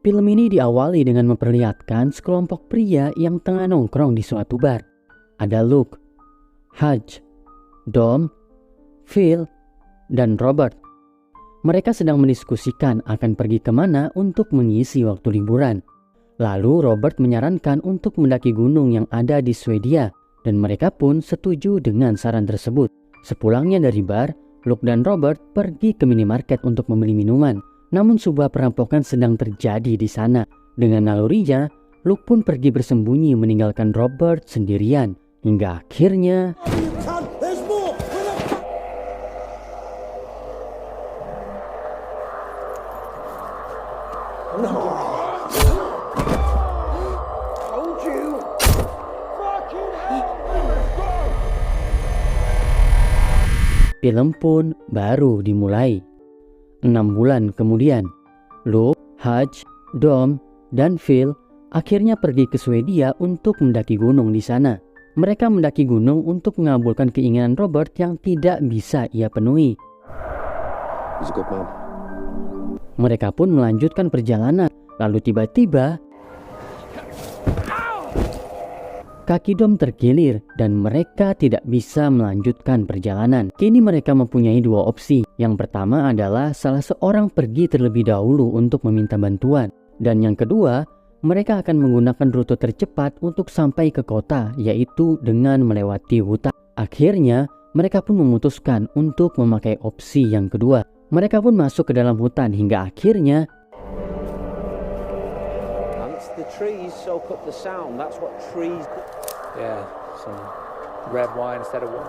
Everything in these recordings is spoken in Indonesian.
Film ini diawali dengan memperlihatkan sekelompok pria yang tengah nongkrong di suatu bar. Ada Luke, Hutch, Dom, Phil, dan Robert. Mereka sedang mendiskusikan akan pergi kemana untuk mengisi waktu liburan. Lalu Robert menyarankan untuk mendaki gunung yang ada di Swedia, dan mereka pun setuju dengan saran tersebut. Sepulangnya dari bar, Luke dan Robert pergi ke minimarket untuk membeli minuman. Namun sebuah perampokan sedang terjadi di sana. Dengan nalurinya, Luke pun pergi bersembunyi meninggalkan Robert sendirian. Hingga akhirnya film pun baru dimulai. 6 bulan kemudian, Luke, Hutch, Dom, dan Phil akhirnya pergi ke Swedia untuk mendaki gunung di sana. Mereka mendaki gunung untuk mengabulkan keinginan Robert yang tidak bisa ia penuhi. Mereka pun melanjutkan perjalanan. Lalu tiba-tiba kaki Dom terkilir dan mereka tidak bisa melanjutkan perjalanan. Kini mereka mempunyai dua opsi. Yang pertama adalah salah seorang pergi terlebih dahulu untuk meminta bantuan. Dan yang kedua, mereka akan menggunakan rute tercepat untuk sampai ke kota, yaitu dengan melewati hutan. Akhirnya, mereka pun memutuskan untuk memakai opsi yang kedua. Mereka pun masuk ke dalam hutan hingga akhirnya the trees soak up the sound. That's what trees do. Yeah, some red wine instead of wine.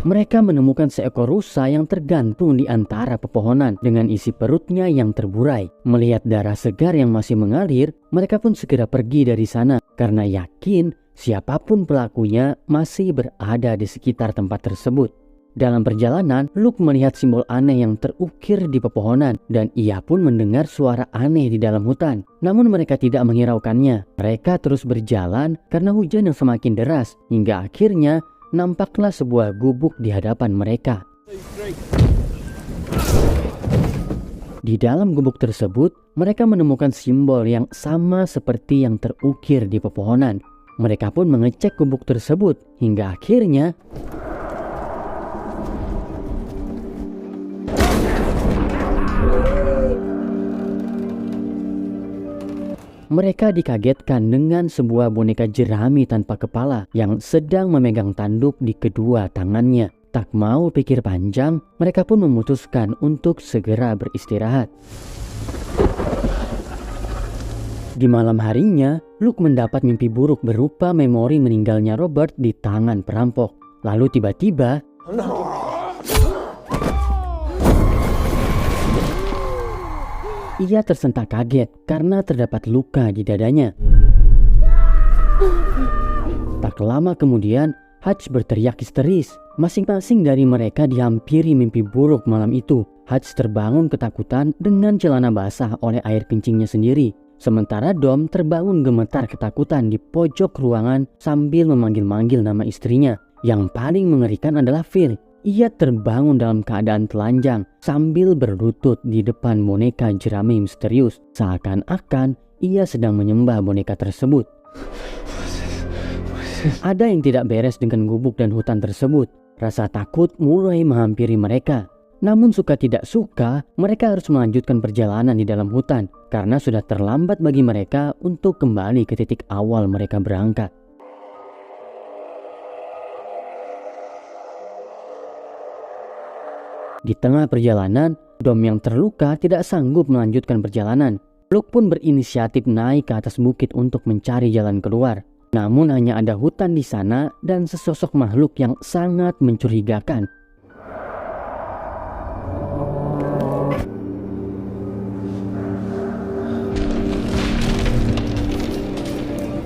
Mereka menemukan seekor rusa yang tergantung di antara pepohonan dengan isi perutnya yang terburai. Melihat darah segar yang masih mengalir, mereka pun segera pergi dari sana karena yakin siapapun pelakunya masih berada di sekitar tempat tersebut. Dalam perjalanan, Luke melihat simbol aneh yang terukir di pepohonan dan ia pun mendengar suara aneh di dalam hutan. Namun mereka tidak menghiraukannya. Mereka terus berjalan karena hujan yang semakin deras hingga akhirnya nampaklah sebuah gubuk di hadapan mereka. Di dalam gubuk tersebut, mereka menemukan simbol yang sama seperti yang terukir di pepohonan. Mereka pun mengecek gubuk tersebut hingga akhirnya mereka dikagetkan dengan sebuah boneka jerami tanpa kepala yang sedang memegang tanduk di kedua tangannya. Tak mau pikir panjang, mereka pun memutuskan untuk segera beristirahat. Di malam harinya, Luke mendapat mimpi buruk berupa memori meninggalnya Robert di tangan perampok. Lalu tiba-tiba ia tersentak kaget karena terdapat luka di dadanya. Tak lama kemudian, Hutch berteriak histeris. Masing-masing dari mereka dihampiri mimpi buruk malam itu. Hutch terbangun ketakutan dengan celana basah oleh air kencingnya sendiri. Sementara Dom terbangun gemetar ketakutan di pojok ruangan sambil memanggil-manggil nama istrinya. Yang paling mengerikan adalah Phil. Ia terbangun dalam keadaan telanjang sambil berlutut di depan boneka jerami misterius. Seakan-akan ia sedang menyembah boneka tersebut. Ada yang tidak beres dengan gubuk dan hutan tersebut. Rasa takut mulai menghampiri mereka. Namun suka tidak suka, mereka harus melanjutkan perjalanan di dalam hutan karena sudah terlambat bagi mereka untuk kembali ke titik awal mereka berangkat. Di tengah perjalanan, Dom yang terluka tidak sanggup melanjutkan perjalanan. Luke pun berinisiatif naik ke atas bukit untuk mencari jalan keluar. Namun hanya ada hutan di sana dan sesosok makhluk yang sangat mencurigakan.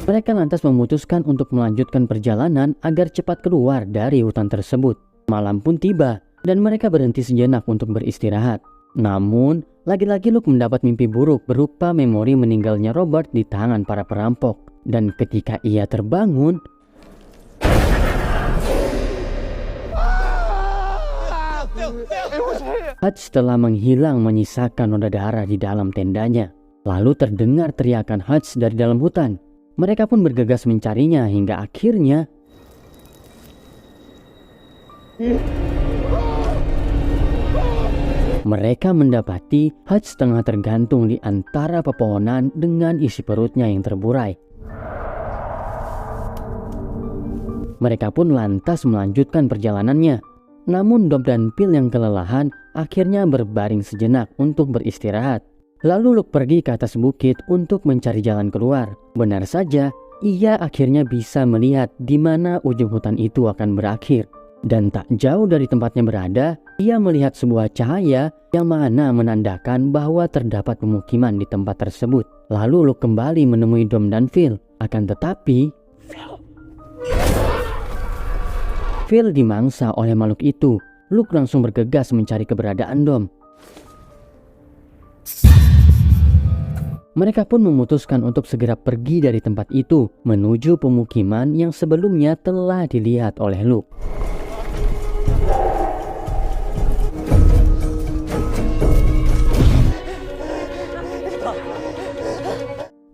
Mereka lantas memutuskan untuk melanjutkan perjalanan agar cepat keluar dari hutan tersebut. Malam pun tiba dan mereka berhenti sejenak untuk beristirahat. Namun, lagi-lagi Luke mendapat mimpi buruk berupa memori meninggalnya Robert di tangan para perampok. Dan ketika ia terbangun, Hutch telah menghilang menyisakan noda darah di dalam tendanya. Lalu terdengar teriakan Hutch dari dalam hutan. Mereka pun bergegas mencarinya hingga akhirnya mereka mendapati Hutch tengah tergantung di antara pepohonan dengan isi perutnya yang terburai. Mereka pun lantas melanjutkan perjalanannya. Namun Dom dan Phil yang kelelahan akhirnya berbaring sejenak untuk beristirahat. Lalu Luke pergi ke atas bukit untuk mencari jalan keluar. Benar saja, ia akhirnya bisa melihat di mana ujung hutan itu akan berakhir. Dan tak jauh dari tempatnya berada, ia melihat sebuah cahaya yang mana menandakan bahwa terdapat pemukiman di tempat tersebut. Lalu Luke kembali menemui Dom dan Phil. Akan tetapi, Phil dimangsa oleh makhluk itu. Luke langsung bergegas mencari keberadaan Dom. Mereka pun memutuskan untuk segera pergi dari tempat itu menuju pemukiman yang sebelumnya telah dilihat oleh Luke.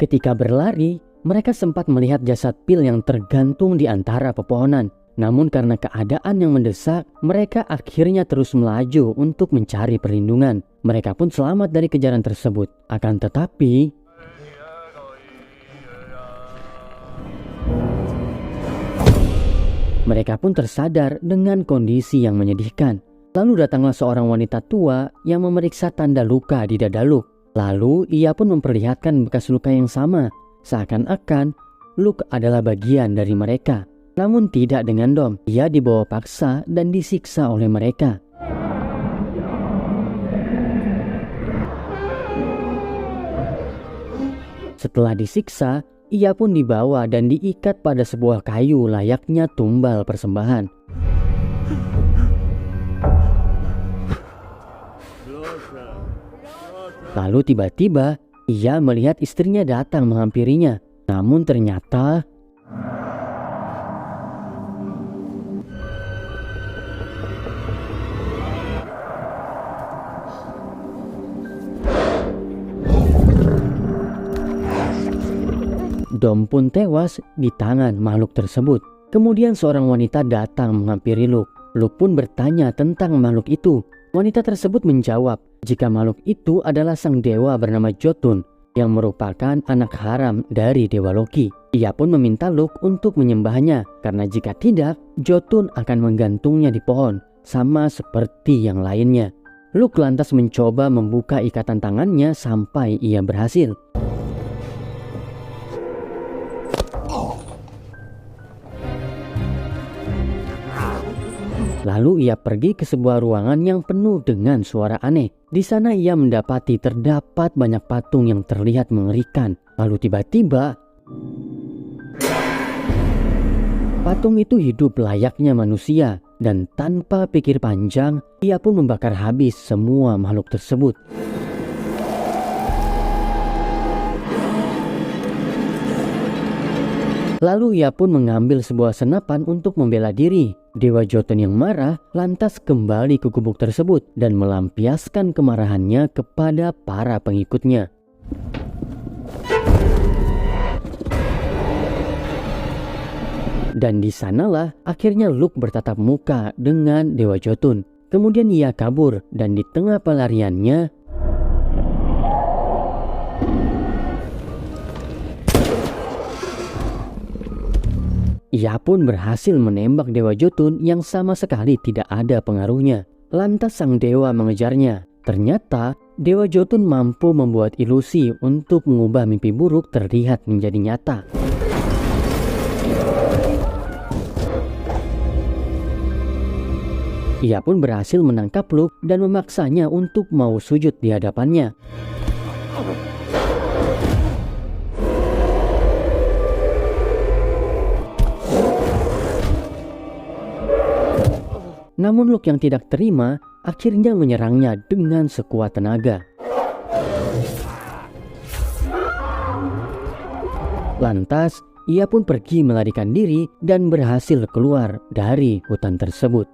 Ketika berlari, mereka sempat melihat jasad Phil yang tergantung di antara pepohonan. Namun karena keadaan yang mendesak, mereka akhirnya terus melaju untuk mencari perlindungan. Mereka pun selamat dari kejaran tersebut. Akan tetapi, mereka pun tersadar dengan kondisi yang menyedihkan. Lalu datanglah seorang wanita tua yang memeriksa tanda luka di dada Luke. Lalu ia pun memperlihatkan bekas luka yang sama. Seakan-akan Luke adalah bagian dari mereka. Namun tidak dengan Dom. Ia dibawa paksa dan disiksa oleh mereka. Setelah disiksa, ia pun dibawa dan diikat pada sebuah kayu layaknya tumbal persembahan. Lalu tiba-tiba ia melihat istrinya datang menghampirinya. Namun ternyata Dom pun tewas di tangan makhluk tersebut. Kemudian seorang wanita datang menghampiri Luke. Luke pun bertanya tentang makhluk itu. Wanita tersebut menjawab jika makhluk itu adalah sang dewa bernama Jotun yang merupakan anak haram dari Dewa Loki. Ia pun meminta Luke untuk menyembahnya karena jika tidak, Jotun akan menggantungnya di pohon sama seperti yang lainnya. Luke lantas mencoba membuka ikatan tangannya sampai ia berhasil. Lalu ia pergi ke sebuah ruangan yang penuh dengan suara aneh. Di sana ia mendapati terdapat banyak patung yang terlihat mengerikan. Lalu tiba-tiba patung itu hidup layaknya manusia dan tanpa pikir panjang ia pun membakar habis semua makhluk tersebut. Lalu ia pun mengambil sebuah senapan untuk membela diri. Dewa Jotun yang marah lantas kembali ke gubuk tersebut dan melampiaskan kemarahannya kepada para pengikutnya. Dan di sanalah akhirnya Luke bertatap muka dengan Dewa Jotun. Kemudian ia kabur dan di tengah pelariannya ia pun berhasil menembak Dewa Jotun yang sama sekali tidak ada pengaruhnya. Lantas sang dewa mengejarnya. Ternyata Dewa Jotun mampu membuat ilusi untuk mengubah mimpi buruk terlihat menjadi nyata. Ia pun berhasil menangkap Luke dan memaksanya untuk mau sujud di hadapannya. Namun Luke yang tidak terima akhirnya menyerangnya dengan sekuat tenaga. Lantas ia pun pergi melarikan diri dan berhasil keluar dari hutan tersebut.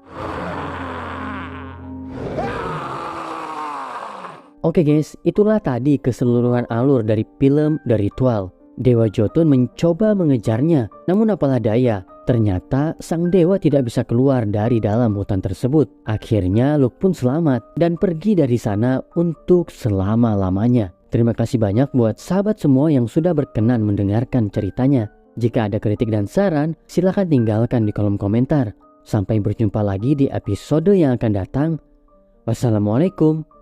Oke guys, itulah tadi keseluruhan alur dari film The Ritual. Dewa Jotun mencoba mengejarnya, namun apalah daya, ternyata sang dewa tidak bisa keluar dari dalam hutan tersebut. Akhirnya Luke pun selamat dan pergi dari sana untuk selama-lamanya. Terima kasih banyak buat sahabat semua yang sudah berkenan mendengarkan ceritanya. Jika ada kritik dan saran, silahkan tinggalkan di kolom komentar. Sampai berjumpa lagi di episode yang akan datang. Wassalamualaikum